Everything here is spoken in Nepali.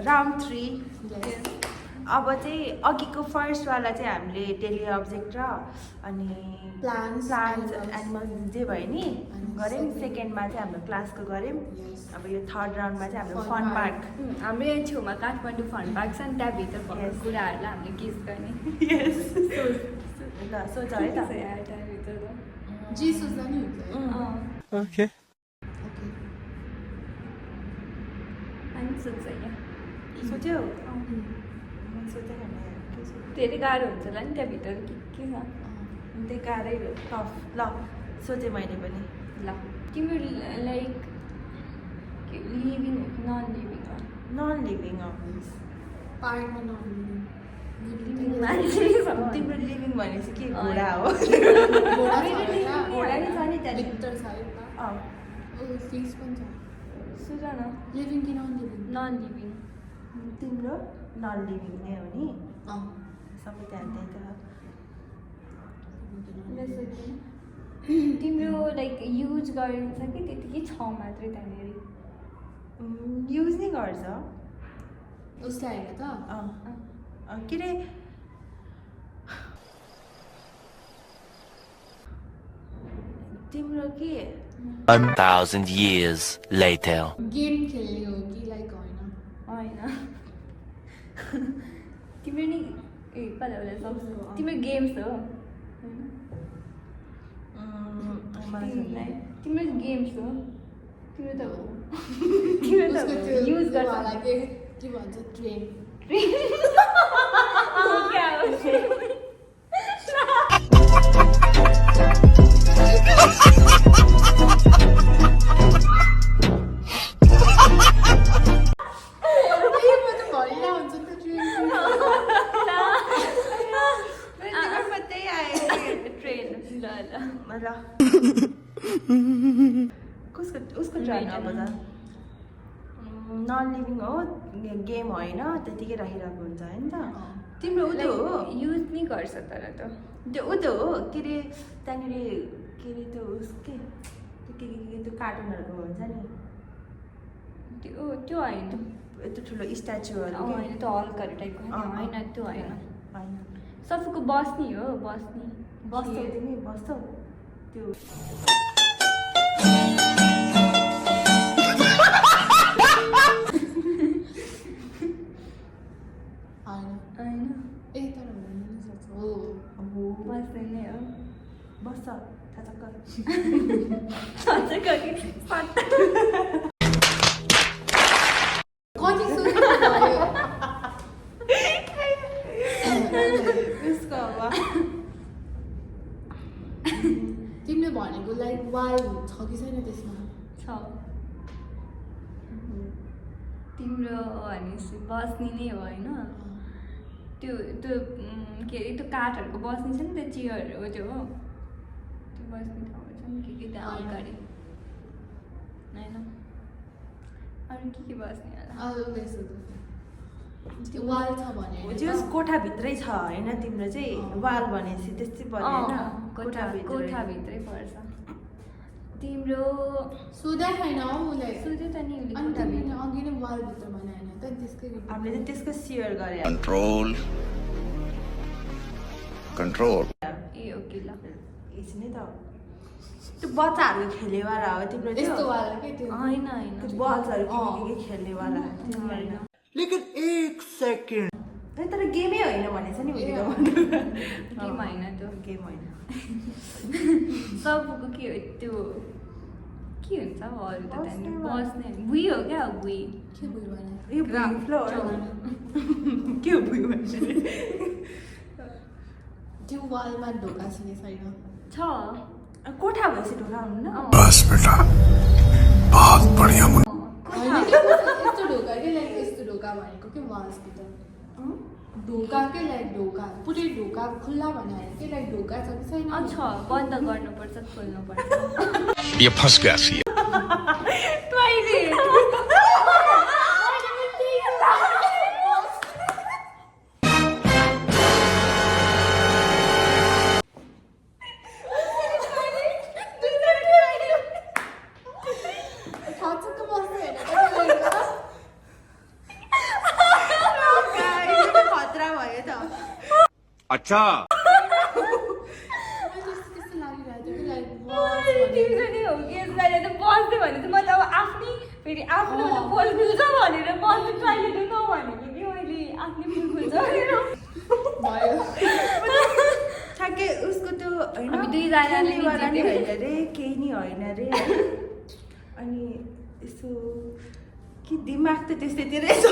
राउन्ड 3 अब चाहिँ अघिको फर्स्टवाला चाहिँ हामीले डेली अब्जेक्ट र अनि प्लान्ट्स एनिमल्स जे भयो नि गऱ्यौँ सेकेन्डमा चाहिँ हाम्रो क्लासको गऱ्यौँ अब यो थर्ड राउन्डमा चाहिँ हाम्रो फन पार्क हाम्रो यहाँ छेउमा काठमाडौँ फन पार्क छ नि त्यहाँभित्र भएको कुराहरूलाई हामीले गेस गर्ने ल सोच है त त्यहाँभित्र जी सोच्दा नि हुन्छ ओके अनि सोध्छ यहाँ सोच्यौ धेरै गाह्रो हुन्छ होला नि त्यहाँभित्र के छ त्यही गाह्रै टफ ल सोचेँ मैले पनि ल तिम्रो लाइक लिभिङ हो कि नन लिभिङ हो नन लिभिङ हो पार्कमा तिम्रो लिभिङ भनेपछि के घोडा हो घोडा नै छ नि भित्र छ फिक्स पनि छ सुन न लिभिङ कि नन लिभिङ नन लिभिङ तिम्रो नन लिभिङ नै हो नि सबै त्यहाँ तिम्रो लाइक युज गरिन्छ कि त्यतिकै छ मात्रै त्यहाँनिर युज नै गर्छ उसलाई होइन त के अरे तिम्रो के 1,000 years later. गेम खेल्ने हो कि लाइक होइन होइन तिम्रो नि ए कहिले तिम्रो गेम्स हो तिम्रो गेम्स हो तिम्रो त हो तिम्रो त युज गर्छ के भन्छ ट्रेन क्या हो उसको ट्राई अब त नन लिभिङ हो गेम होइन त्यतिकै राखिरहेको हुन्छ होइन त तिम्रो उयो हो युज नि गर्छ तर त त्यो उयो हो के अरे त्यहाँनिर के अरे त्यो उसकै त्यो कार्टुनहरूको हुन्छ नि त्यो त्यो होइन यत्रो ठुलो स्ट्याचुहरू होइन त्यो हल्काहरू टाइपको होइन त्यो होइन होइन सबैको बस्ने हो बस्ने बस्छौ तिमी बस्छौ त्यो होइन ए तर हो बस्ने नै हो बस्छ थाचक्क कति उसको अब तिमीले भनेको लाइक वाल छ कि छैन त्यसमा छ तिम्रो भनेपछि बस्ने नै हो होइन त्यो त्यो के अरे त्यो काठहरूको बस्ने छ नि त्यो चियरहरू हो त्यो हो त्यो बस्ने ठाउँहरू छ नि के त्यहाँ अगाडि होइन अरू के बस्ने होला त्यो वाल छ भने त्यो कोठाभित्रै छ होइन तिम्रो चाहिँ वाल भनेपछि त्यस्तै पर्यो होइन कोठाभित्रै पर्छ तिम्रो सोधा छैन उसलाई सोध्यो त नि उसले अनि कोठाभित्र तिमीले अघि नै वालभित्र बनाएन त त्यसकै हामीले चाहिँ त्यसको सेयर गरे Control. ए ओके ल एकछिन है त त्यो बच्चाहरू खेल्नेवाला हो तिम्रो त्यो यस्तो वाला के त्यो होइन होइन त्यो बल्सहरू के खेल्नेवाला होइन लेकिन 1 second. तर गेमै होइन भनेछ नि उसले गेम होइन त्यो गेम होइन सबको के हो त्यो के हुन्छ अब अरू त त्यहाँनिर बस्ने बुई हो क्या बुई के भयो भने यो भुइँ फ्लोर के हो भुइँ भन्छ त्यो वालमा ढोका छैन छैन छ कोठा भएपछि ढोका हुनु न बस बेटा बहुत बढ़िया होइन यस्तो ढोका के लाइक यस्तो ढोका भनेको के वाल्सभित्र ढोका के लाइक ढोका पुरै ढोका खुल्ला बनाएर के लाइक ढोका छ कि छैन छ बन्द गर्नुपर्छ खोल्नुपर्छ ये फंस गया सी टोइलेट अच्छा त्यस्तो लागिरहेको थियो कि लाइक ट्युसनै हो कि यसलाई त बस्दै भने चाहिँ म त अब आफ्नै फेरि आफ्नो त पोल खुल्छ भनेर बस्नु ट्राई नभनेको कि मैले आफ्नै पोल खुल्छ भनेर भयो ठ्याक्कै उसको त्यो होइन हामी दुईजनाले खेल्नेवाला नि जित्यौँ। होइन रे केही नि होइन रे अनि यसो कि दिमाग त त्यस्तैतिरै छ